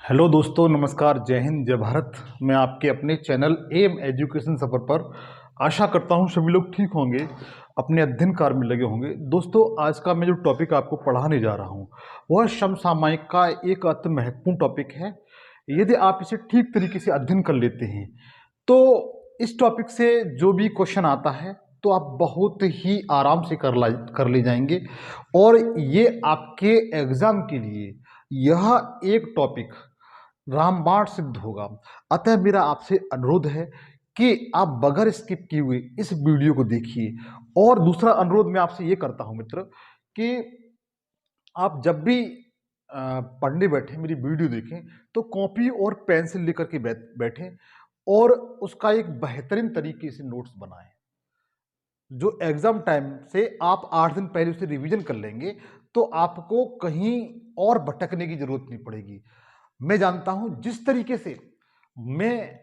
Hello दोस्तों, नमस्कार, जय हिंद, जय भारत। मैं आपके अपने चैनल एम एजुकेशन सफ़र पर आशा करता हूं सभी लोग ठीक होंगे, अपने अध्ययन कार्य में लगे होंगे। दोस्तों, आज का मैं जो टॉपिक आपको पढ़ाने जा रहा हूं वह समसामयिक का एक अति महत्वपूर्ण टॉपिक है। यदि आप इसे ठीक तरीके से अध्ययन कर लेते हैं तो इस टॉपिक से जो भी क्वेश्चन आता है तो आप बहुत ही आराम से कर ले जाएंगे और ये आपके एग्जाम के लिए यह एक टॉपिक रामबाण सिद्ध होगा। अतः मेरा आपसे अनुरोध है कि आप बगैर स्किप किए हुए इस वीडियो को देखिए। और दूसरा अनुरोध मैं आपसे ये करता हूं मित्र कि आप जब भी पढ़ने बैठे मेरी वीडियो देखें तो कॉपी और पेंसिल लेकर के बैठें और उसका एक बेहतरीन तरीके से नोट्स बनाएं। जो एग्जाम टाइम से आप 8 दिन पहले उसे रिवीजन कर लेंगे तो आपको कहीं और भटकने की जरूरत नहीं पड़ेगी। मैं जानता हूं जिस तरीके से मैं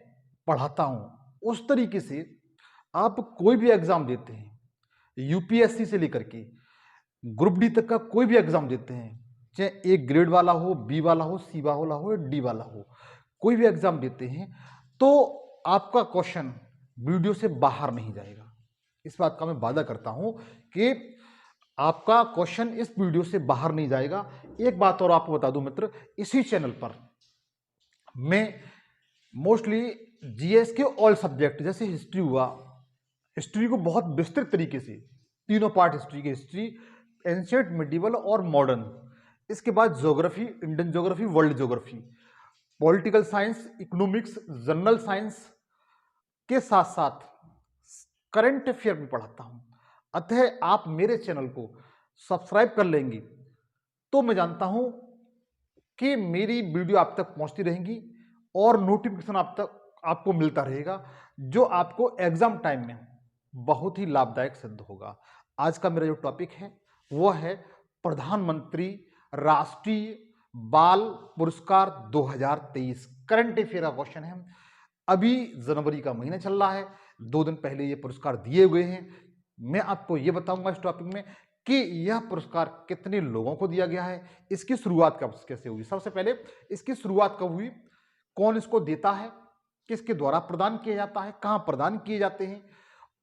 पढ़ाता हूं उस तरीके से आप कोई भी एग्जाम देते हैं, यूपीएससी से लेकर के ग्रुप डी तक का कोई भी एग्जाम देते हैं, चाहे एक ग्रेड वाला हो, बी वाला हो, सी वाला हो, डी वाला हो, कोई भी एग्जाम देते हैं तो आपका क्वेश्चन वीडियो से बाहर नहीं जाएगा। इस बात का मैं वादा करता हूं कि आपका क्वेश्चन इस वीडियो से बाहर नहीं जाएगा। एक बात और आपको बता दूं मित्र, इसी चैनल पर मैं मोस्टली जीएस के ऑल सब्जेक्ट जैसे हिस्ट्री हुआ, हिस्ट्री को बहुत विस्तृत तरीके से तीनों पार्ट हिस्ट्री के, हिस्ट्री एंशिएंट, मिडिवल और मॉडर्न, इसके बाद geography, Indian geography, world geography, political science, economics, general science के साथ साथ करंट अफेयर भी पढ़ाता हूं। अतः आप मेरे चैनल को सब्सक्राइब कर लेंगे तो मैं जानता हूं कि मेरी वीडियो आप तक पहुंचती रहेंगी और नोटिफिकेशन आपको मिलता रहेगा, जो आपको एग्जाम टाइम में बहुत ही लाभदायक सिद्ध होगा। आज का मेरा जो टॉपिक है वह है प्रधानमंत्री राष्ट्रीय बाल पुरस्कार 2023। करंट अफेयर का क्वेश्चन है। अभी जनवरी का महीना चल रहा है, 2 दिन पहले ये पुरस्कार दिए हुए हैं। मैं आपको ये बताऊंगा इस टॉपिक में कि यह पुरस्कार कितने लोगों को दिया गया है, इसकी शुरुआत कब कैसे हुई, सबसे पहले इसकी शुरुआत कब हुई, कौन इसको देता है, किसके द्वारा प्रदान किया जाता है, कहां प्रदान किए जाते हैं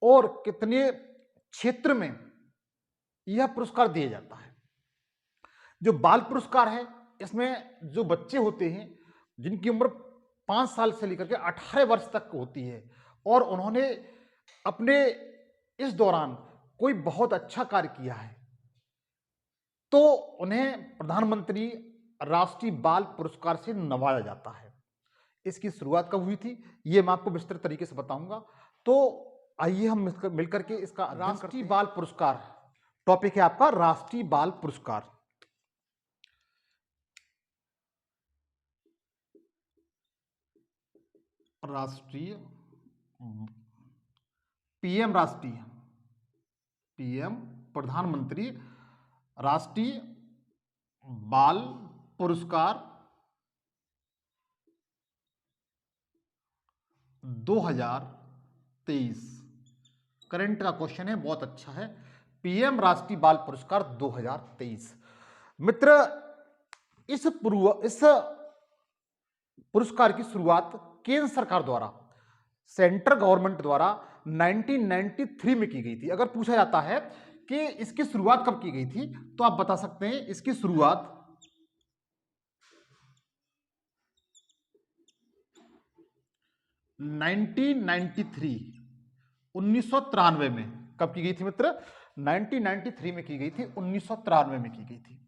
और कितने क्षेत्र में यह पुरस्कार दिया जाता है। जो बाल पुरस्कार है इसमें जो बच्चे होते हैं जिनकी उम्र 5 साल से लेकर के 18 वर्ष तक होती है और उन्होंने अपने इस दौरान कोई बहुत अच्छा कार्य किया है तो उन्हें प्रधानमंत्री राष्ट्रीय बाल पुरस्कार से नवाजा जाता है। इसकी शुरुआत कब हुई थी ये मैं आपको विस्तृत तरीके से बताऊंगा। तो आइए हम मिलकर के इसका राष्ट्रीय बाल पुरस्कार टॉपिक है आपका, राष्ट्रीय बाल पुरस्कार। राष्ट्रीय पीएम, राष्ट्रीय पीएम प्रधानमंत्री राष्ट्रीय बाल पुरस्कार 2023। करंट का क्वेश्चन है, बहुत अच्छा है। पीएम राष्ट्रीय बाल पुरस्कार 2023 मित्र, इस पुरस्कार की शुरुआत केंद्र सरकार द्वारा, सेंट्रल गवर्नमेंट द्वारा 1993 में की गई थी। अगर पूछा जाता है कि इसकी शुरुआत कब की गई थी तो आप बता सकते हैं इसकी शुरुआत 1993 1993 में कब की गई थी मित्र? 1993 में की गई थी, 1993 में की गई थी।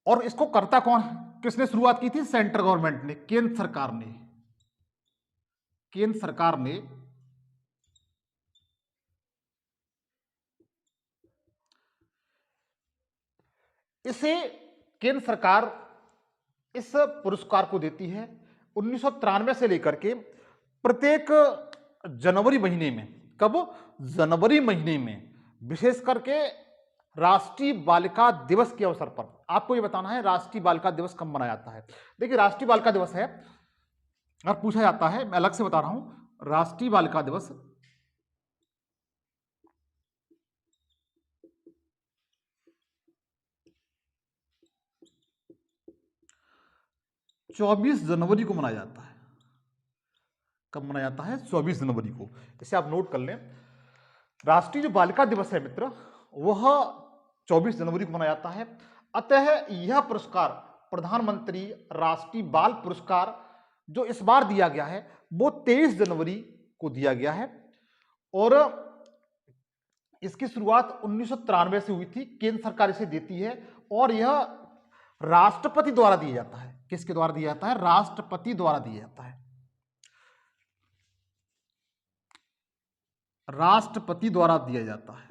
और इसको करता कौन है, किसने शुरुआत की थी? सेंट्रल गवर्नमेंट ने, केंद्र सरकार ने। केंद्र सरकार ने इसे, केंद्र सरकार इस पुरस्कार को देती है 1993 से लेकर के प्रत्येक जनवरी महीने में। कब? जनवरी महीने में, विशेष करके राष्ट्रीय बालिका दिवस के अवसर पर। आपको यह बताना है राष्ट्रीय बालिका दिवस कब मनाया जाता है। देखिए, राष्ट्रीय बालिका दिवस है, अगर पूछा जाता है, मैं अलग से बता रहा हूं, राष्ट्रीय बालिका दिवस 24 जनवरी को मनाया जाता है। कब मनाया जाता है? 24 जनवरी को। इसे आप नोट कर लें। राष्ट्रीय जो बालिका दिवस है मित्र, वह 24 जनवरी को मनाया जाता है। अतः यह पुरस्कार, प्रधानमंत्री राष्ट्रीय बाल पुरस्कार, जो इस बार दिया गया है वो 23 जनवरी को दिया गया है। और इसकी शुरुआत 1993 से हुई थी। केंद्र सरकार इसे देती है और यह राष्ट्रपति द्वारा दिया जाता है। किसके द्वारा दिया जाता है? राष्ट्रपति द्वारा दिया जाता है। राष्ट्रपति द्वारा दिया जाता है।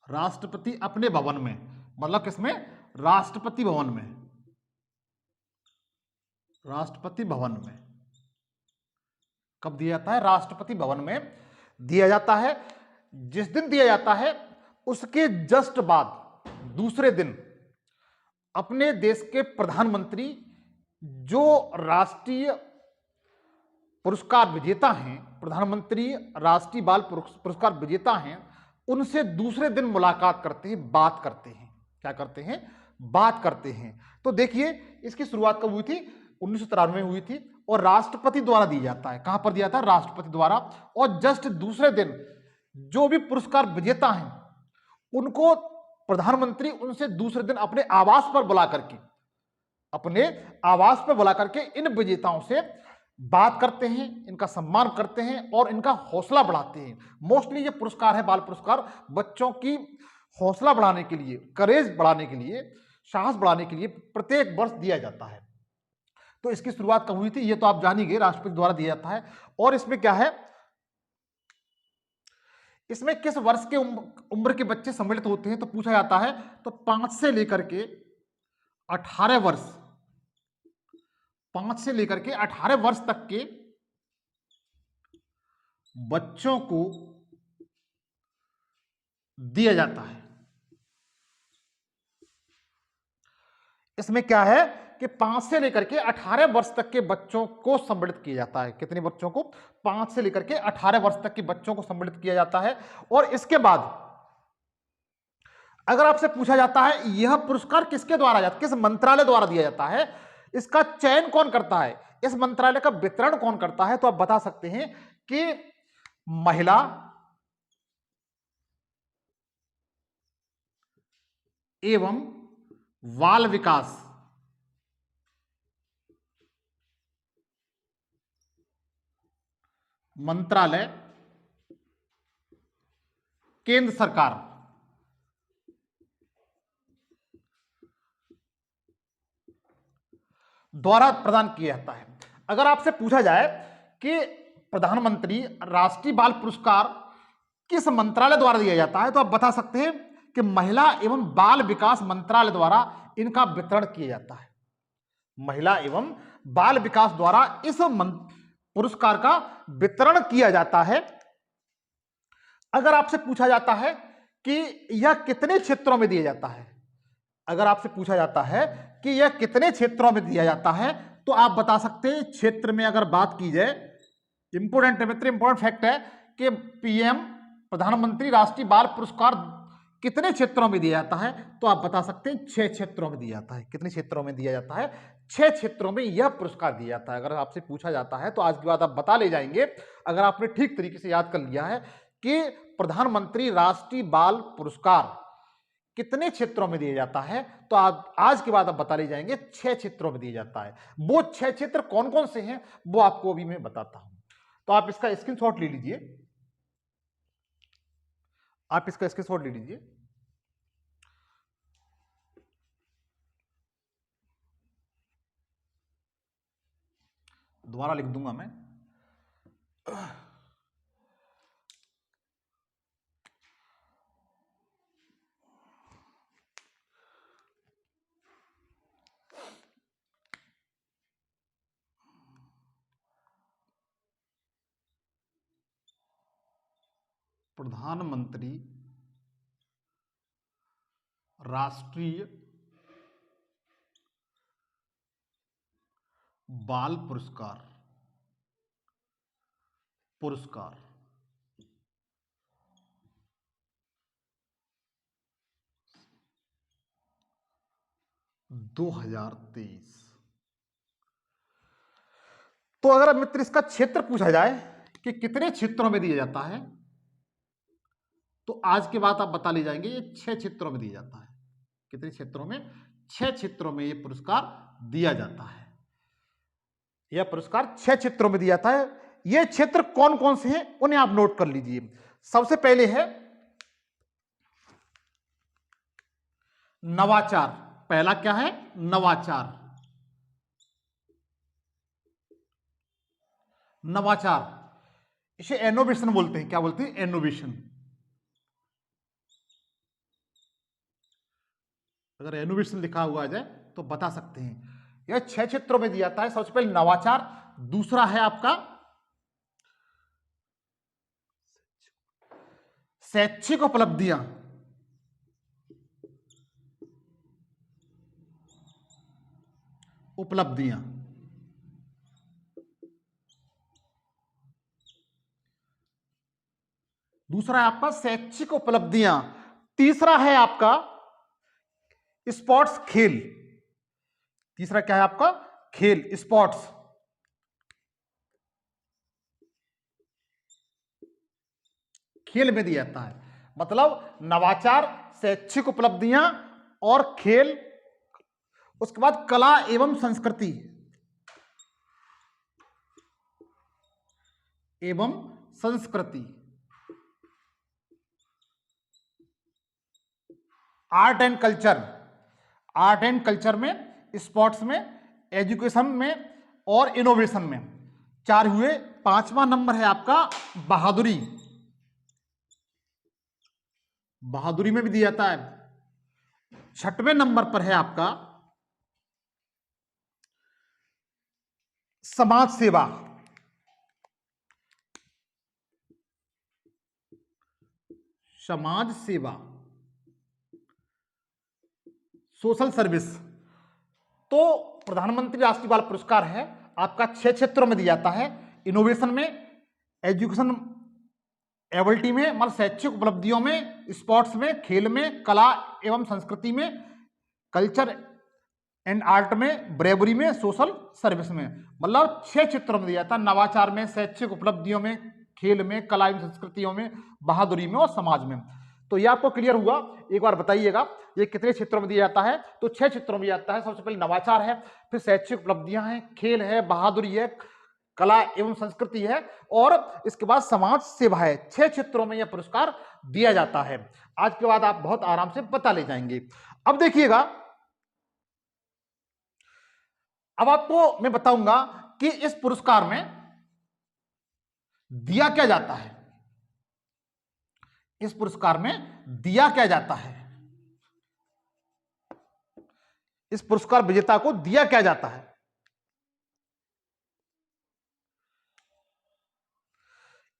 राष्ट्रपति अपने भवन में, मतलब किसमें? राष्ट्रपति भवन में। राष्ट्रपति भवन में कब दिया जाता है? राष्ट्रपति भवन में दिया जाता है। जिस दिन दिया जाता है उसके जस्ट बाद दूसरे दिन अपने देश के प्रधानमंत्री, जो राष्ट्रीय पुरस्कार विजेता हैं, प्रधानमंत्री राष्ट्रीय बाल पुरस्कार विजेता हैं, उनसे दूसरे दिन मुलाकात करते हैं, बात करते हैं। क्या करते हैं? बात करते हैं। तो देखिए इसकी शुरुआत कब हुई थी? 1993 में हुई थी और राष्ट्रपति द्वारा दिया जाता है। कहां पर दिया जाता है? राष्ट्रपति द्वारा। और जस्ट दूसरे दिन जो भी पुरस्कार विजेता हैं उनको प्रधानमंत्री उनसे दूसरे दिन अपने आवास पर बुला करके इन विजेताओं से बात करते हैं, इनका सम्मान करते हैं और इनका हौसला बढ़ाते हैं। मोस्टली ये पुरस्कार है, बाल पुरस्कार, बच्चों की हौसला बढ़ाने के लिए, करेज बढ़ाने के लिए, साहस बढ़ाने के लिए प्रत्येक वर्ष दिया जाता है। तो इसकी शुरुआत कब हुई थी ये तो आप जान ही गए, राष्ट्रपति द्वारा दिया जाता है। और इसमें क्या है? इसमें किस वर्ष के उम्र के बच्चे सम्मिलित होते हैं तो पूछा जाता है। तो 5 से लेकर के 18 वर्ष, 5 से लेकर के 18 वर्ष तक के बच्चों को दिया जाता है। इसमें क्या है कि 5 से लेकर के 18 वर्ष तक के बच्चों को सम्मिलित किया जाता है। कितने बच्चों को? 5 से लेकर के 18 वर्ष तक के बच्चों को सम्मिलित किया जाता है। और इसके बाद अगर आपसे पूछा जाता है यह पुरस्कार किसके द्वारा जाता है, किस मंत्रालय द्वारा दिया जाता है, इसका चयन कौन करता है, इस मंत्रालय का वितरण कौन करता है, तो आप बता सकते हैं कि महिला एवं बाल विकास मंत्रालय, केंद्र सरकार द्वारा प्रदान किया जाता है। अगर आपसे पूछा जाए कि प्रधानमंत्री राष्ट्रीय बाल पुरस्कार किस मंत्रालय द्वारा दिया जाता है तो आप बता सकते हैं कि महिला एवं बाल विकास मंत्रालय द्वारा इनका वितरण किया जाता है। महिला एवं बाल विकास द्वारा इस पुरस्कार का वितरण किया जाता है। अगर आपसे पूछा जाता है कि यह कितने क्षेत्रों में दिया जाता है, अगर आपसे पूछा जाता है कि यह कितने क्षेत्रों में दिया जाता है तो आप बता सकते हैं क्षेत्र में अगर बात की जाए, इंपोर्टेंट है मित्र, इंपोर्टेंट फैक्ट है कि पीएम प्रधानमंत्री राष्ट्रीय बाल पुरस्कार कितने क्षेत्रों में दिया जाता है तो आप बता सकते हैं 6 क्षेत्रों में दिया जाता है। कितने क्षेत्रों में दिया जाता है? 6 क्षेत्रों में यह पुरस्कार दिया जाता है। अगर आपसे पूछा जाता है तो आज के बाद आप बता ले जाएंगे, अगर आपने ठीक तरीके से याद कर लिया है कि प्रधानमंत्री राष्ट्रीय बाल पुरस्कार कितने क्षेत्रों में दिया जाता है तो आप आज के बाद आप बता ले जाएंगे 6 क्षेत्रों में दिया जाता है। वो 6 क्षेत्र कौन कौन से हैं वो आपको अभी मैं बताता हूं। तो आप इसका स्क्रीनशॉट ले लीजिए, आप इसका स्क्रीनशॉट ले लीजिए। दोबारा लिख दूंगा मैं। प्रधानमंत्री राष्ट्रीय बाल पुरस्कार 2023। तो अगर मित्र इसका क्षेत्र पूछा जाए कि कितने क्षेत्रों में दिया जाता है, तो आज के बाद आप बता ले जाएंगे ये 6 क्षेत्रों में दिया जाता है। कितने क्षेत्रों में? 6 क्षेत्रों में ये पुरस्कार दिया जाता है। यह पुरस्कार 6 क्षेत्रों में दिया जाता है। ये क्षेत्र कौन कौन से हैं उन्हें आप नोट कर लीजिए। सबसे पहले है नवाचार। पहला क्या है? नवाचार। नवाचार, इसे इनोवेशन बोलते हैं। क्या बोलते हैं? इनोवेशन। अगर इनोवेशन लिखा हुआ आ जाए तो बता सकते हैं। यह 6 क्षेत्रों में दिया जाता है। सबसे पहले नवाचार, दूसरा है आपका शैक्षिक उपलब्धियां, उपलब्धियां, दूसरा है आपका शैक्षिक उपलब्धियां, तीसरा है आपका स्पोर्ट्स, खेल। तीसरा क्या है आपका? खेल, स्पोर्ट्स। खेल में दिया जाता है। मतलब नवाचार, शैक्षिक उपलब्धियां और खेल। उसके बाद कला एवं संस्कृति, एवं संस्कृति, art and culture. Art and culture में, स्पोर्ट्स में, एजुकेशन में और इनोवेशन में 4 हुए। 5वां नंबर है आपका बहादुरी। बहादुरी में भी दिया जाता है। 6वें नंबर पर है आपका समाज सेवा। समाज सेवा, सोशल सर्विस। तो प्रधानमंत्री राष्ट्रीय बाल पुरस्कार है आपका 6 क्षेत्रों में दिया जाता है। इनोवेशन में, एजुकेशन एबिलिटी में, मतलब शैक्षिक उपलब्धियों में, स्पोर्ट्स में, खेल में, कला एवं संस्कृति में, कल्चर एंड आर्ट में, ब्रेवरी में, सोशल सर्विस में। मतलब 6 क्षेत्रों में दिया जाता है। नवाचार में, शैक्षिक उपलब्धियों में, खेल में, कला एवं संस्कृतियों में, बहादुरी में और समाज में। तो ये आपको क्लियर हुआ? एक बार बताइएगा ये कितने क्षेत्रों में दिया जाता है? तो 6 क्षेत्रों में दिया जाता है। सबसे पहले नवाचार है, फिर शैक्षिक उपलब्धियां हैं, खेल है, बहादुरी है, कला एवं संस्कृति है और इसके बाद समाज सेवा है। 6 क्षेत्रों में यह पुरस्कार दिया जाता है। आज के बाद आप बहुत आराम से बता ले जाएंगे। अब देखिएगा, अब आपको मैं बताऊंगा कि इस पुरस्कार में दिया क्या जाता है। इस पुरस्कार में दिया क्या जाता है? इस पुरस्कार विजेता को दिया क्या जाता है?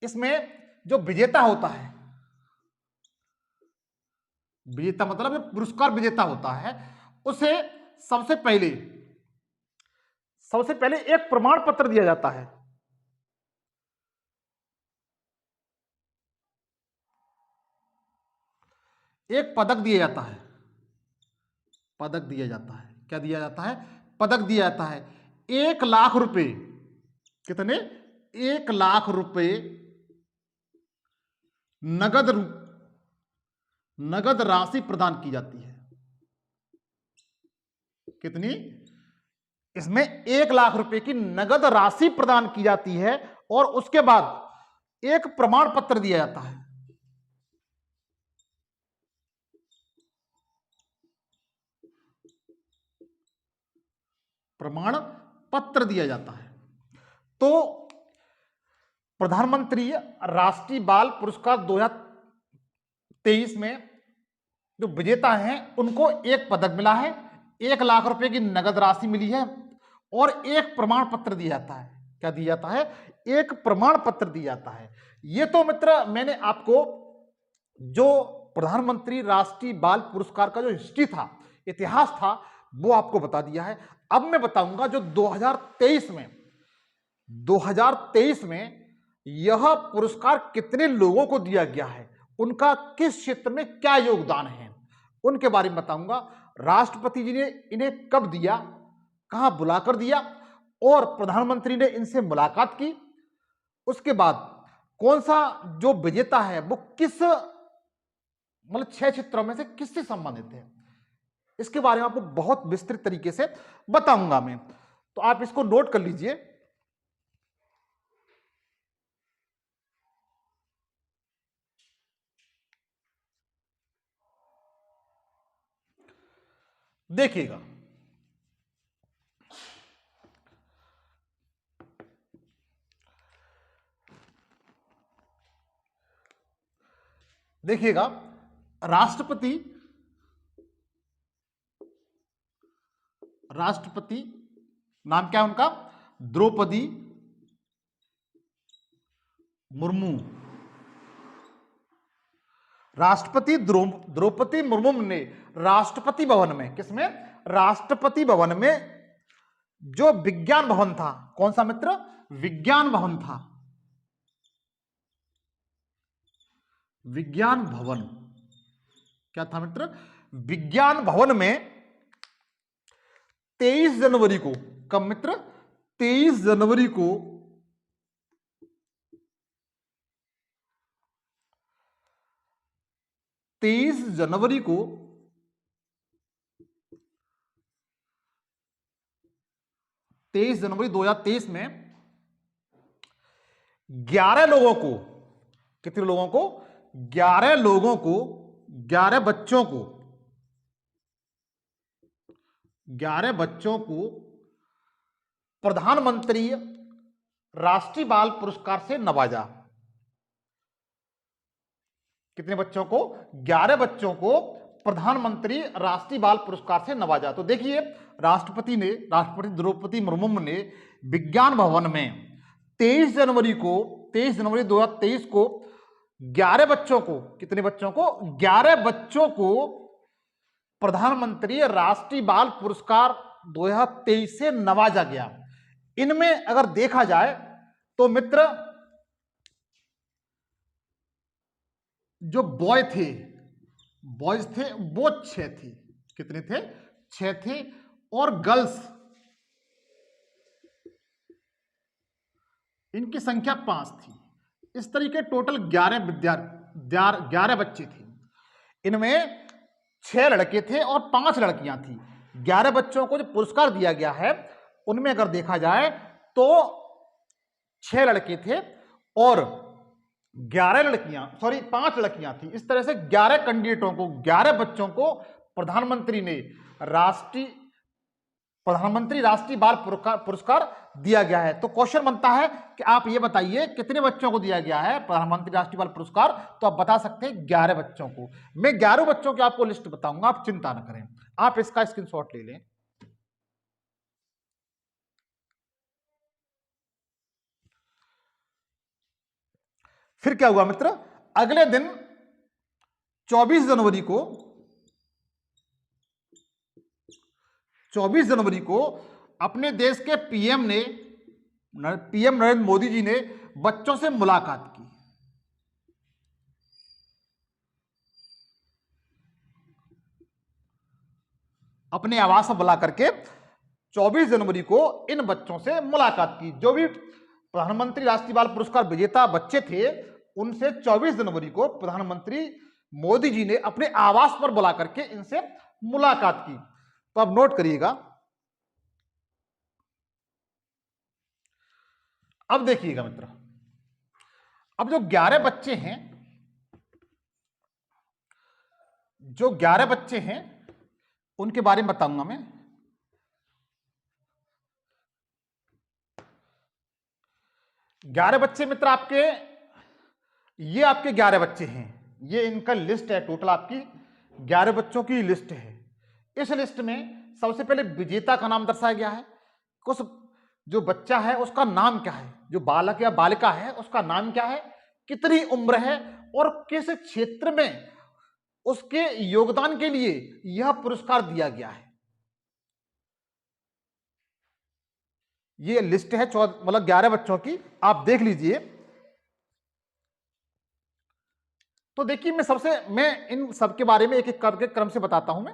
इसमें जो विजेता होता है, विजेता मतलब पुरस्कार विजेता होता है, उसे सबसे पहले एक प्रमाण पत्र दिया जाता है। एक पदक दिया जाता है। पदक दिया जाता है। क्या दिया जाता है? पदक दिया जाता है। 1 लाख रुपए। कितने? 1 लाख रुपए नगद राशि प्रदान की जाती है। कितनी? इसमें 1 लाख रुपए की नगद राशि प्रदान की जाती है और उसके बाद एक प्रमाण पत्र दिया जाता है। प्रमाण पत्र दिया जाता है। तो प्रधानमंत्री राष्ट्रीय बाल पुरस्कार 2023 में जो विजेता हैं उनको एक पदक मिला है, 1 लाख रुपए की नगद राशि मिली है और एक प्रमाण पत्र दिया जाता है। क्या दिया जाता है? एक प्रमाण पत्र दिया जाता है। ये तो मित्र मैंने आपको जो प्रधानमंत्री राष्ट्रीय बाल पुरस्कार का जो हिस्ट्री था, इतिहास था, वो आपको बता दिया है। अब मैं बताऊंगा जो 2023 में यह पुरस्कार कितने लोगों को दिया गया है, उनका किस क्षेत्र में क्या योगदान है, उनके बारे में बताऊंगा। राष्ट्रपति जी ने इन्हें कब दिया, कहां बुलाकर दिया, और प्रधानमंत्री ने इनसे मुलाकात की। उसके बाद कौन सा जो विजेता है वो किस मतलब 6 क्षेत्रों में से किससे संबंधित है, इसके बारे में आपको बहुत विस्तृत तरीके से बताऊंगा मैं। तो आप इसको नोट कर लीजिए। देखिएगा, देखिएगा, राष्ट्रपति राष्ट्रपति नाम क्या है उनका, द्रौपदी मुर्मू। राष्ट्रपति द्रौपदी मुर्मू ने राष्ट्रपति भवन में, किसमें, राष्ट्रपति भवन में जो विज्ञान भवन था, कौन सा मित्र, विज्ञान भवन था, विज्ञान भवन, क्या था मित्र, विज्ञान भवन में 23 जनवरी को, कब मित्र, 23 जनवरी को 23 जनवरी को 23 जनवरी 2023 में 11 लोगों को, कितने लोगों को, 11 लोगों को, 11 बच्चों को, 11 बच्चों को प्रधानमंत्री राष्ट्रीय बाल पुरस्कार से नवाजा। कितने बच्चों को, 11 बच्चों को प्रधानमंत्री राष्ट्रीय बाल पुरस्कार से नवाजा। तो देखिए, राष्ट्रपति द्रौपदी मुर्मू ने विज्ञान भवन में 23 जनवरी 2023 को 11 बच्चों को, कितने बच्चों को, 11 बच्चों को प्रधानमंत्री राष्ट्रीय बाल पुरस्कार 2023 से नवाजा गया। इनमें अगर देखा जाए तो मित्र, जो बॉयज थे वो 6 थे, कितने थे, 6 थे, और गर्ल्स इनकी संख्या 5 थी। इस तरीके टोटल 11 बच्चे थे। इनमें 6 लड़के थे और 5 लड़कियां थी। 11 बच्चों को जो पुरस्कार दिया गया है उनमें अगर देखा जाए तो 6 लड़के थे और 5 लड़कियां थी। इस तरह से 11 कैंडिडेटों को, 11 बच्चों को प्रधानमंत्री ने प्रधानमंत्री राष्ट्रीय बाल पुरस्कार दिया गया है। तो क्वेश्चन बनता है कि आप ये बताइए कितने बच्चों को दिया गया है प्रधानमंत्री राष्ट्रीय बाल पुरस्कार। तो आप बता सकते हैं 11 बच्चों को। मैं 11 बच्चों की आपको लिस्ट बताऊंगा, आप चिंता न करें, आप इसका स्क्रीनशॉट ले लें। फिर क्या हुआ मित्र, अगले दिन 24 जनवरी को अपने देश के पीएम नरेंद्र मोदी जी ने बच्चों से मुलाकात की। अपने आवास पर बुला करके 24 जनवरी को इन बच्चों से मुलाकात की। जो भी प्रधानमंत्री राष्ट्रीय बाल पुरस्कार विजेता बच्चे थे उनसे 24 जनवरी को प्रधानमंत्री मोदी जी ने अपने आवास पर बुला करके इनसे मुलाकात की। तो अब नोट करिएगा। अब देखिएगा मित्र, अब जो 11 बच्चे हैं, जो 11 बच्चे हैं उनके बारे में बताऊंगा मैं। ग्यारह बच्चे मित्र आपके, ये आपके 11 बच्चे हैं, ये इनका लिस्ट है, टोटल आपकी 11 बच्चों की लिस्ट है। इस लिस्ट में सबसे पहले विजेता का नाम दर्शाया गया है, कुछ जो बच्चा है उसका नाम क्या है, जो बालक या बालिका है उसका नाम क्या है, कितनी उम्र है और किस क्षेत्र में उसके योगदान के लिए यह पुरस्कार दिया गया है। ये लिस्ट है मतलब 11 बच्चों की, आप देख लीजिए। तो देखिए मैं इन सब के बारे में एक एक करके क्रम से बताता हूं मैं।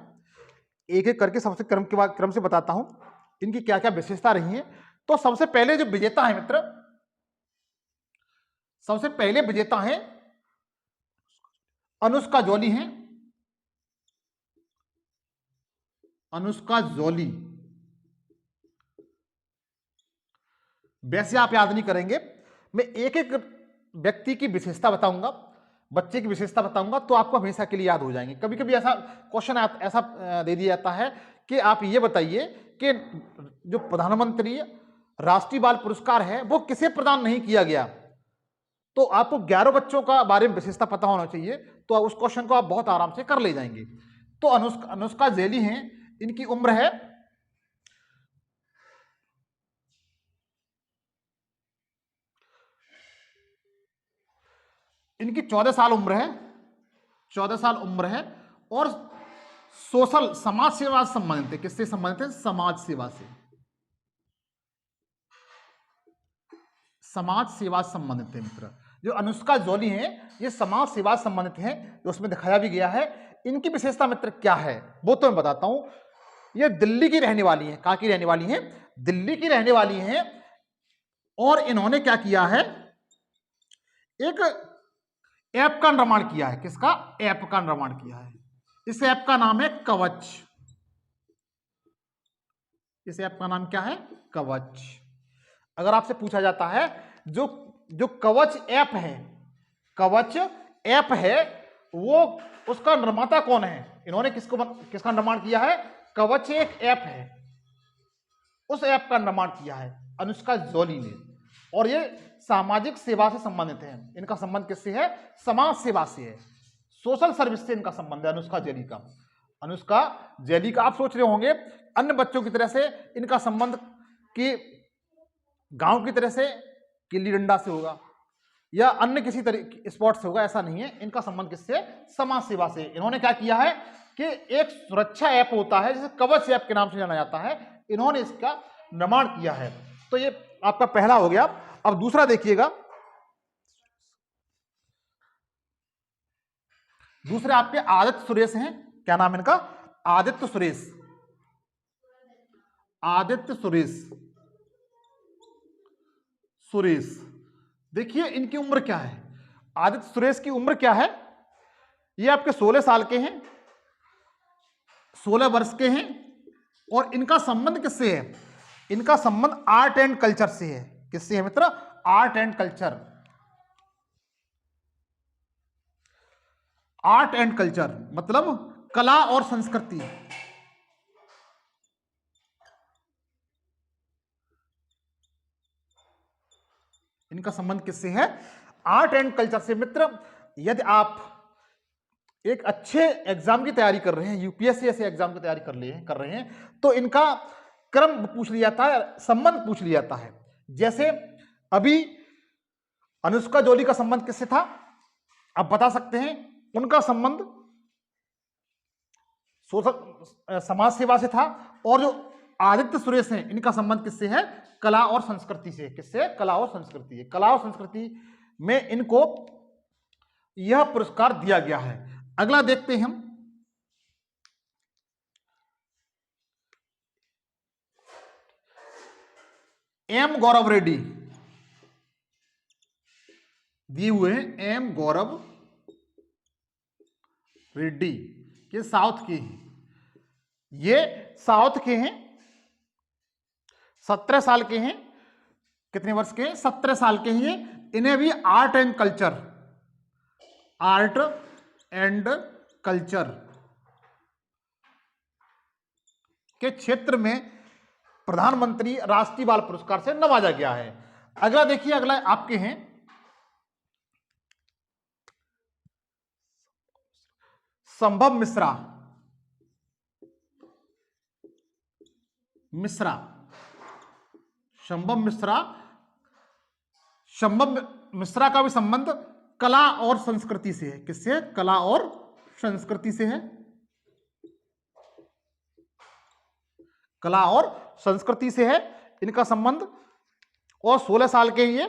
एक एक करके सबसे क्रम से बताता हूं इनकी क्या क्या विशेषता रही है। तो सबसे पहले जो विजेता है मित्र, सबसे पहले विजेता है अनुष्का जॉली हैं, अनुष्का जॉली। वैसे आप याद नहीं करेंगे, मैं एक एक व्यक्ति की विशेषता बताऊंगा, बच्चे की विशेषता बताऊंगा, तो आपको हमेशा के लिए याद हो जाएंगे। कभी कभी ऐसा क्वेश्चन ऐसा दे दिया जाता है कि आप ये बताइए कि जो प्रधानमंत्री राष्ट्रीय बाल पुरस्कार है वो किसे प्रदान नहीं किया गया, तो आपको 11 बच्चों का बारे में विशेषता पता होना चाहिए, तो उस क्वेश्चन को आप बहुत आराम से कर ले जाएंगे। तो अनुष्का जेली हैं, इनकी उम्र है इनकी 14 साल उम्र है, 14 साल उम्र है, और सोशल समाज सेवा से संबंधित है। किससे संबंधित है? समाज सेवा से, समाज सेवा से संबंधित है मित्र। जो अनुष्का जॉली हैं ये समाज सेवा से संबंधित है, जो उसमें दिखाया भी गया है। इनकी विशेषता मित्र क्या है वो तो मैं बताता हूं। ये दिल्ली की रहने वाली है। कहां की रहने वाली है? दिल्ली की रहने वाली है। और इन्होंने क्या किया है? एक ऐप का निर्माण किया है। किसका? ऐप का निर्माण किया है। इस ऐप का नाम है कवच। इस ऐप का नाम क्या है? कवच। अगर आपसे पूछा जाता है जो जो कवच ऐप है, कवच ऐप है, वो उसका निर्माता कौन है? इन्होंने किसका निर्माण किया है? कवच एक ऐप है, उस ऐप का निर्माण किया है अनुष्का जॉली ने। और ये सामाजिक सेवा से संबंधित है। इनका संबंध किससे है? समाज सेवा से है, सोशल सर्विस से इनका संबंध है अनुष्का जेली का। अनुष्का जेली का आप सोच रहे होंगे अन्य बच्चों की तरह से इनका संबंध कि गांव की तरह से गिल्ली डंडा से होगा या अन्य किसी तरह स्पोर्ट से होगा, ऐसा नहीं है। इनका संबंध किससे? समाज सेवा से। इन्होंने क्या किया है कि एक सुरक्षा ऐप होता है जिसे कवच ऐप के नाम से जाना जाता है, इन्होंने इसका निर्माण किया है। तो ये आपका पहला हो गया। अब दूसरा देखिएगा, दूसरे आपके आदित्य सुरेश हैं। क्या नाम है इनका? आदित्य सुरेश। आदित्य सुरेश, सुरेश। देखिए इनकी उम्र क्या है। आदित्य सुरेश की उम्र क्या है? ये आपके 16 साल के हैं, 16 वर्ष के हैं। और इनका संबंध किससे है? इनका संबंध आर्ट एंड कल्चर से है। किससे है मित्र? Art and culture. Art and culture मतलब कला और संस्कृति। इनका संबंध किससे है? आर्ट एंड कल्चर से। मित्र यदि आप एक अच्छे एग्जाम की तैयारी कर रहे हैं, यूपीएससी ऐसे एग्जाम की तैयारी कर रहे हैं, तो इनका क्रम पूछ लिया जाता है, संबंध पूछ लिया जाता है। जैसे अभी अनुष्का जॉली का संबंध किससे था आप बता सकते हैं? उनका संबंध सोशल समाज सेवा से था। और जो आदित्य सुरेश हैं इनका संबंध किससे है? कला और संस्कृति से। किससे? कला और संस्कृति। कला और संस्कृति में इनको यह पुरस्कार दिया गया है। अगला देखते हैं हम, एम गौरव रेड्डी दिए हुए हैं। एम गौरव रेड्डी ये साउथ के हैं। ये साउथ के हैं, 17 साल के हैं। कितने वर्ष के हैं? 17 साल के हैं। इन्हें भी art and culture, art and culture के क्षेत्र में प्रधानमंत्री राष्ट्रीय बाल पुरस्कार से नवाजा गया है। अगला देखिए, अगला आपके हैं संभव मिश्रा। संभव मिश्रा। संभव मिश्रा का भी संबंध कला और संस्कृति से है। किससे? कला और संस्कृति से है। कला और संस्कृति से है इनका संबंध। और 16 साल के ये।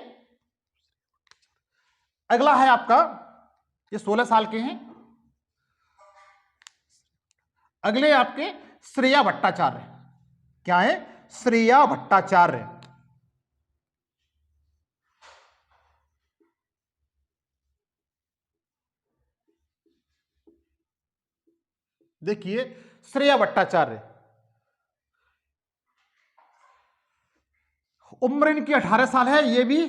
अगला है आपका, ये 16 साल के हैं। अगले आपके श्रेया भट्टाचार्य। क्या है? श्रेया भट्टाचार्य। देखिए श्रेया भट्टाचार्य, उम्र इनकी 18 साल है। ये भी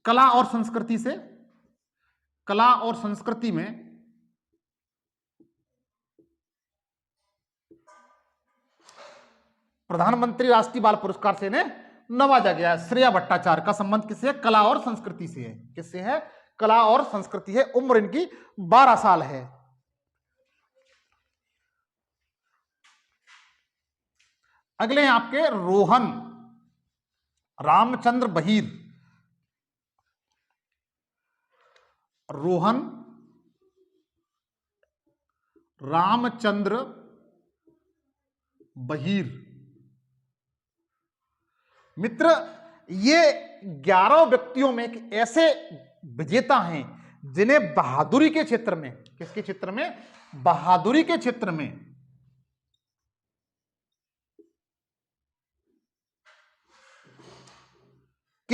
कला और संस्कृति से, कला और संस्कृति में प्रधानमंत्री राष्ट्रीय बाल पुरस्कार से इन्हें नवाजा गया है। श्रेया भट्टाचार्य का संबंध किससे है? कला और संस्कृति से है। किससे है? कला और संस्कृति है। उम्र इनकी 12 साल है। अगले हैं आपके रोहन रामचंद्र बहिर। रोहन रामचंद्र बहिर। मित्र, ये 11 व्यक्तियों में एक ऐसे विजेता हैं जिन्हें बहादुरी के क्षेत्र में, किसके क्षेत्र में? बहादुरी के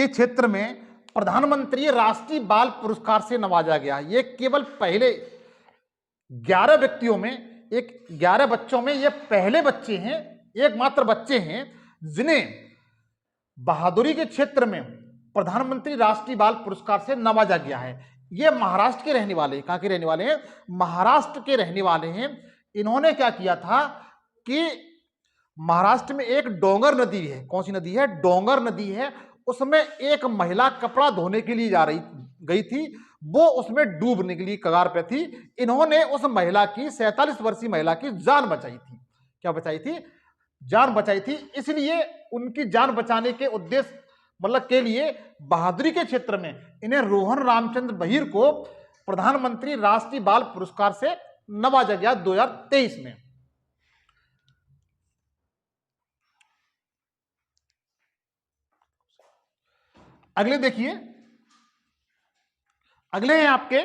क्षेत्र में प्रधानमंत्री राष्ट्रीय बाल पुरस्कार से नवाजा गया। ये केवल पहले 11 व्यक्तियों में, 11 बच्चों में ये पहले बच्चे हैं, एकमात्र बच्चे हैं जिन्हें बहादुरी के क्षेत्र में प्रधानमंत्री राष्ट्रीय बाल पुरस्कार से नवाजा गया है। ये महाराष्ट्र के रहने वाले, कहां के रहने वाले हैं? महाराष्ट्र के रहने वाले हैं। इन्होंने क्या किया था कि महाराष्ट्र में एक डोंगर नदी है। कौन सी नदी है? डोंगर नदी है। उसमें एक महिला कपड़ा धोने के लिए गई थी। वो उसमें डूबने के लिए कगार पे थी। इन्होंने उस महिला की, 47 वर्षीय महिला की जान बचाई थी। क्या बचाई थी? जान बचाई थी। इसलिए उनकी जान बचाने के उद्देश्य के लिए बहादुरी के क्षेत्र में इन्हें रोहन रामचंद्र बहिर को प्रधानमंत्री राष्ट्रीय बाल पुरस्कार से नवाजा गया 2023 में। अगले देखिए, अगले हैं आपके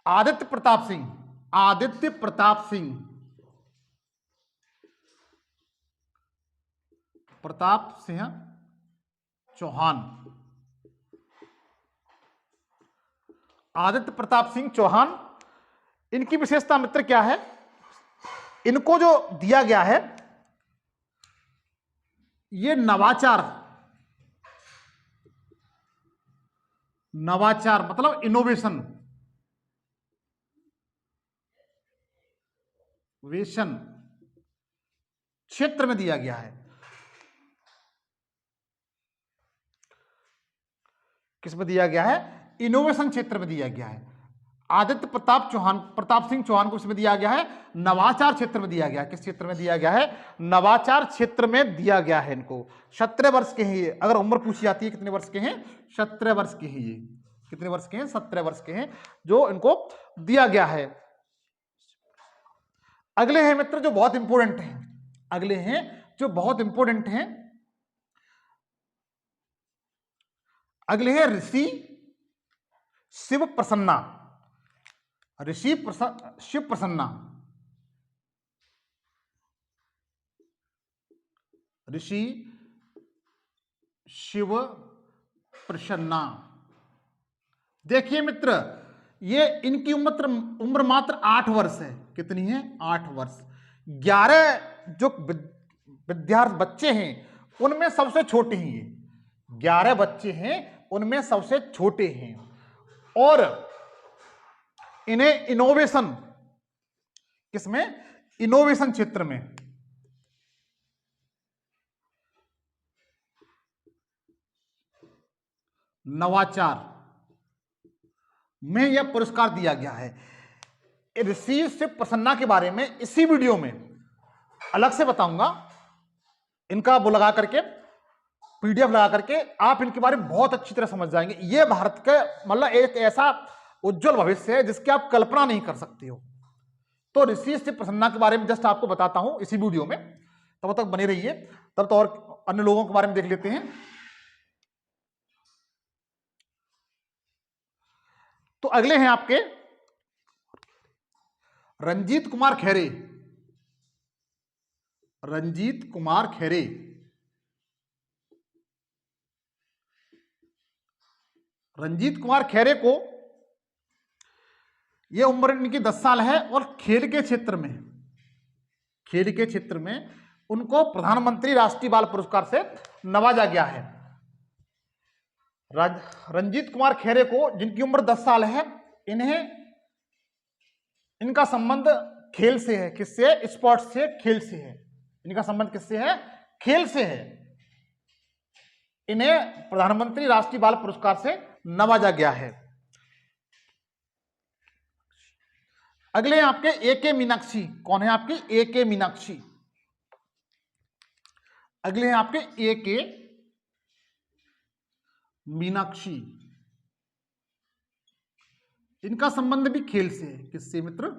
आदित्य प्रताप सिंह। आदित्य प्रताप सिंह, प्रताप सिंह चौहान। आदित्य प्रताप सिंह चौहान, इनकी विशेषता मित्र क्या है? इनको जो दिया गया है, ये नवाचार मतलब इनोवेशन क्षेत्र में दिया गया है। किसमें दिया गया है? इनोवेशन क्षेत्र में दिया गया है। आदित्य प्रताप सिंह चौहान को इसमें दिया गया है नवाचार क्षेत्र में दिया गया है। किस क्षेत्र में दिया गया है? नवाचार क्षेत्र में दिया गया है। इनको 17 वर्ष के हैं ये। अगर उम्र पूछी जाती है कितने वर्ष के हैं? 17 वर्ष के हैं ये। कितने वर्ष के हैं? 17 वर्ष के हैं जो इनको दिया गया है। अगले हैं मित्र जो बहुत इंपॉर्टेंट हैं। अगले हैं जो बहुत इंपॉर्टेंट हैं। अगले हैं ऋषि शिव प्रसन्ना। शिव प्रसन्ना, ऋषि शिव प्रसन्ना। देखिए मित्र, ये इनकी उम्र मात्र 8 वर्ष है। कितनी है? 8 वर्ष। 11 जो विद्यार्थी बच्चे हैं उनमें सबसे छोटे हैं ये। 11 बच्चे हैं उनमें सबसे छोटे हैं। और इन्हें इनोवेशन, किसमें? इनोवेशन क्षेत्र में नवाचार में यह पुरस्कार दिया गया है। ऋषि शिव प्रसन्ना के बारे में इसी वीडियो में अलग से बताऊंगा। इनका वो लगा करके, पीडीएफ लगा करके आप इनके बारे में बहुत अच्छी तरह समझ जाएंगे। ये भारत का एक ऐसा उज्जवल भविष्य है जिसकी आप कल्पना नहीं कर सकते हो। तो ऋषि शिव प्रसन्ना के बारे में जस्ट आपको बताता हूं इसी वीडियो में। तब तक बने रहिए। तब तो और अन्य लोगों के बारे में देख लेते हैं। तो अगले हैं आपके रंजीत कुमार खैरे, रंजीत कुमार खैरे, रंजीत कुमार खैरे को यह उम्र इनकी 10 साल है और खेल के क्षेत्र में, खेल के क्षेत्र में उनको प्रधानमंत्री राष्ट्रीय बाल पुरस्कार से नवाजा गया है। रंजीत कुमार खैरे को, जिनकी उम्र 10 साल है, इनका संबंध खेल से है। किससे है? स्पोर्ट्स से, खेल से है। इनका संबंध किससे है? खेल से है। इन्हें प्रधानमंत्री राष्ट्रीय बाल पुरस्कार से नवाजा गया है। अगले हैं आपके ए.के. मीनाक्षी। कौन है आपकी? ए.के. मीनाक्षी। अगले हैं आपके ए.के. मीनाक्षी। इनका संबंध भी खेल से है। किससे मित्र?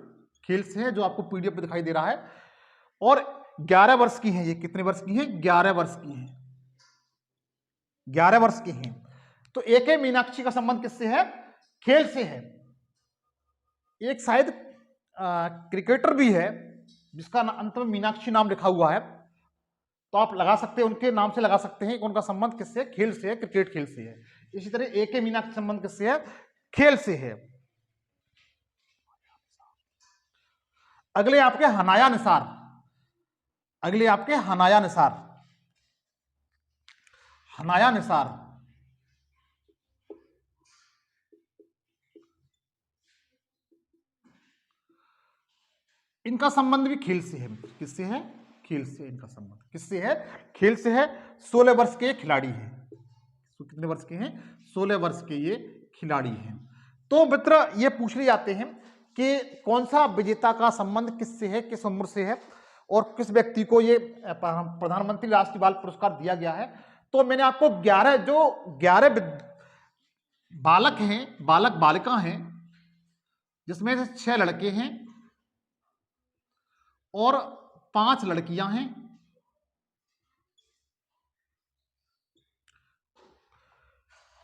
खेल से है, जो आपको पीडीएफ पे दिखाई दे रहा है। और 11 वर्ष की हैं ये। कितने वर्ष की हैं? 11 वर्ष की हैं। 11 वर्ष की हैं। तो ए.के. मीनाक्षी का संबंध किससे है? खेल से है। एक शायद क्रिकेटर भी है जिसका अंत में मीनाक्षी नाम लिखा हुआ है, तो आप लगा सकते हैं, उनके नाम से लगा सकते हैं कि उनका संबंध किससे? खेल से है, क्रिकेट खेल से है। इसी तरह ए.के. मीनाक्षी संबंध किससे है? खेल से है। अगले आपके हनाया निसार। अगले आपके हनाया निसार। हनाया निसार, इनका संबंध भी खेल से है। किससे है? खेल से। इनका संबंध किससे है? खेल से है। 16 वर्ष के खिलाड़ी हैं। तो कितने वर्ष के हैं? 16 वर्ष के ये खिलाड़ी हैं। तो मित्र ये पूछ ले जाते हैं कि कौन सा विजेता का संबंध किससे है, किस उम्र से है, और किस व्यक्ति को ये प्रधानमंत्री राष्ट्रीय बाल पुरस्कार दिया गया है। तो मैंने आपको 11 बालक हैं, बालक बालिका हैं, जिसमें से 6 लड़के हैं और 5 लड़कियां हैं।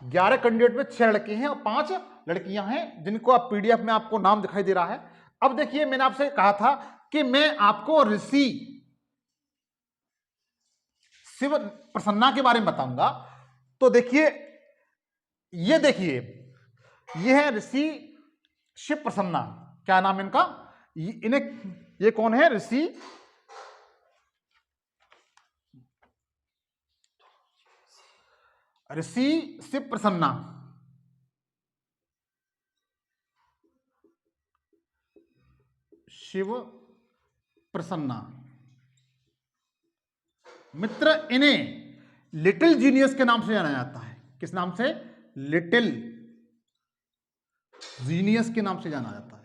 11 कैंडिडेट में 6 लड़के हैं और 5 लड़कियां हैं, जिनको आप पीडीएफ में आपको नाम दिखाई दे रहा है। अब देखिए, मैंने आपसे कहा था कि मैं आपको ऋषि शिव प्रसन्ना के बारे में बताऊंगा। तो देखिए, ये देखिए, ये है ऋषि शिव प्रसन्ना। क्या नाम है इनका? ये कौन है? ऋषि शिव प्रसन्ना। शिव प्रसन्ना मित्र, इन्हें लिटिल जीनियस के नाम से जाना जाता है। किस नाम से? लिटिल जीनियस के नाम से जाना जाता है।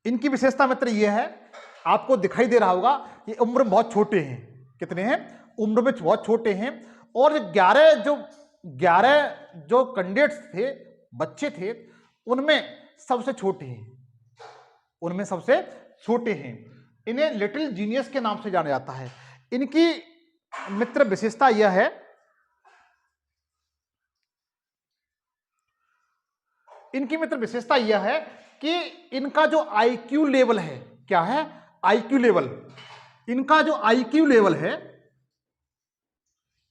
इनकी विशेषता मित्र ये है, आपको दिखाई दे रहा होगा, ये उम्र में बहुत छोटे हैं। कितने हैं? उम्र में बहुत छोटे हैं। और 11 जो कैंडिडेट्स थे, बच्चे थे, उनमें सबसे छोटे हैं। उनमें सबसे छोटे हैं। इन्हें लिटिल जीनियस के नाम से जाना जाता है। इनकी मित्र विशेषता यह है, इनकी मित्र विशेषता यह है कि इनका जो आईक्यू लेवल है, क्या है? IQ level. इनका जो आईक्यू लेवल है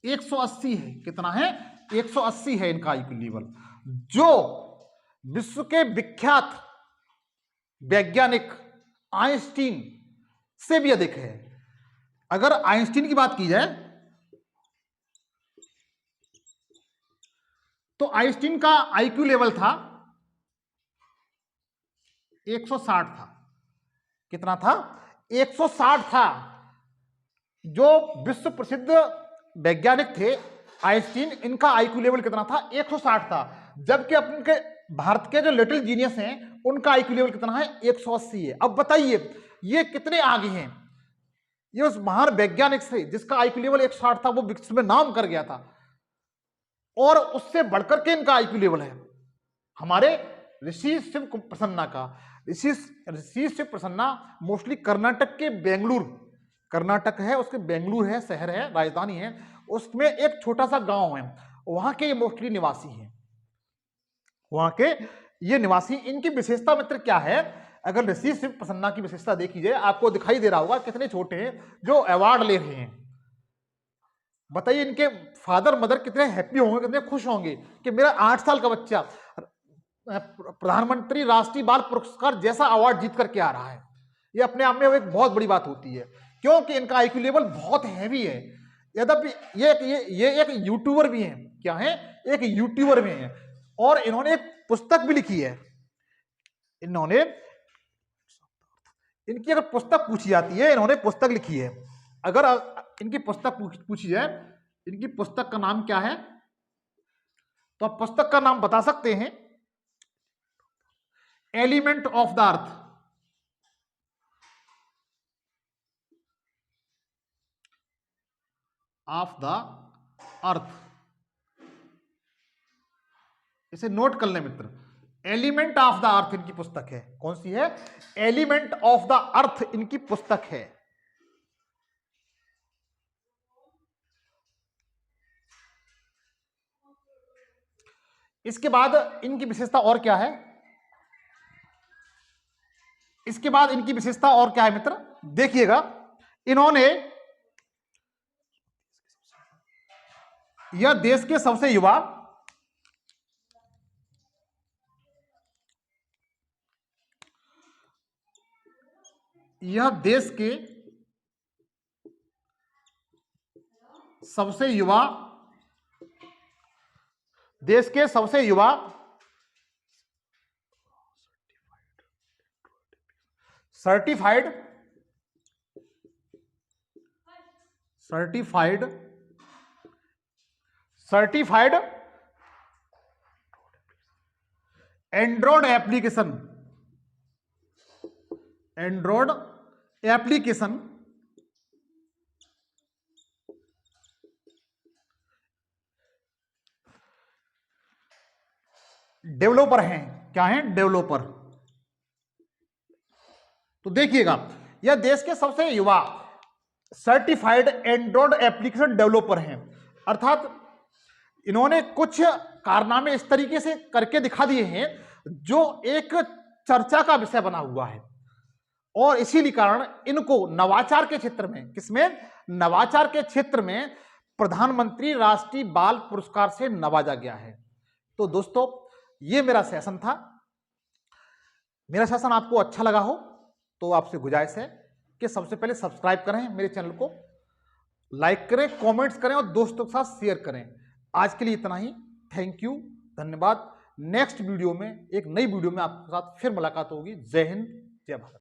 180 है। कितना है? 180 है इनका आईक्यू लेवल, जो विश्व के विख्यात वैज्ञानिक आइंस्टीन से भी अधिक है। अगर आइंस्टीन की बात की जाए तो आइंस्टीन का आईक्यू लेवल था 160 था। कितना था? 160 था। जो विश्व प्रसिद्ध वैज्ञानिक थे आइंस्टीन, इनका आईक्यू लेवल कितना था? 160 था। जबकि अपने भारत के जो लिटिल जीनियस हैं, उनका आईक्यू लेवल कितना है? 180 है। अब बताइए, ये कितने आगे हैं? ये उस महान वैज्ञानिक से जिसका आईक्यू लेवल 160 था, वो विश्व में नाम कर गया था, और उससे बढ़कर के इनका आईक्यू लेवल है हमारे ऋषि शिव प्रसन्ना का। ऋषि शिव प्रसन्ना मोस्टली कर्नाटक के बेंगलुरु, कर्नाटक है, उसके बेंगलुरु है, शहर है, राजधानी है, उसमें एक छोटा सा गांव है, वहां के मोस्टली निवासी हैं। वहां के ये निवासी, इनकी विशेषता मित्र क्या है? अगर ऋषि शिव प्रसन्ना की विशेषता देखी जाए, आपको दिखाई दे रहा होगा कितने छोटे हैं जो अवार्ड ले रहे हैं। बताइए इनके फादर मदर कितने हैप्पी होंगे, कितने खुश होंगे कि मेरा 8 साल का बच्चा प्रधानमंत्री राष्ट्रीय बाल पुरस्कार जैसा अवार्ड जीत करके आ रहा है। ये अपने आप में एक बहुत बड़ी बात होती है, क्योंकि इनका आईक्यू लेवल बहुत हैवी है। यद्यपि ये एक यूट्यूबर भी हैं। क्या है? एक यूट्यूबर भी हैं, और इन्होंने एक पुस्तक भी लिखी है। इन्होंने, इनकी अगर पुस्तक पूछी जाती है, इन्होंने पुस्तक लिखी है। अगर इनकी पुस्तक पूछी जाए, इनकी पुस्तक का नाम क्या है, तो आप पुस्तक का नाम बता सकते हैं? Element of the earth. Of the earth, इसे नोट कर लें मित्र। एलिमेंट ऑफ द अर्थ इनकी पुस्तक है। कौन सी है? एलिमेंट ऑफ द अर्थ इनकी पुस्तक है। इसके बाद इनकी विशेषता और क्या है? इसके बाद इनकी विशेषता और क्या है मित्र? देखिएगा, इन्होंने यह देश के सबसे युवा देश के सबसे युवा सर्टिफाइड एंड्रॉयड एप्लीकेशन डेवलपर हैं। क्या हैं? डेवलपर। तो देखिएगा, यह देश के सबसे युवा सर्टिफाइड एंड्रॉयड एप्लीकेशन डेवलपर हैं। अर्थात इन्होंने कुछ कारनामे इस तरीके से करके दिखा दिए हैं जो एक चर्चा का विषय बना हुआ है, और इसीलिए कारण इनको नवाचार के क्षेत्र में, किसमें? नवाचार के क्षेत्र में प्रधानमंत्री राष्ट्रीय बाल पुरस्कार से नवाजा गया है। तो दोस्तों, ये मेरा सेशन था। मेरा सेशन आपको अच्छा लगा हो तो आपसे गुजारिश है कि सबसे पहले सब्सक्राइब करें मेरे चैनल को, लाइक करें, कमेंट्स करें और दोस्तों के साथ शेयर करें। आज के लिए इतना ही। थैंक यू, धन्यवाद। नेक्स्ट वीडियो में, एक नई वीडियो में आपके साथ फिर मुलाकात होगी। जय हिंद, जय भारत।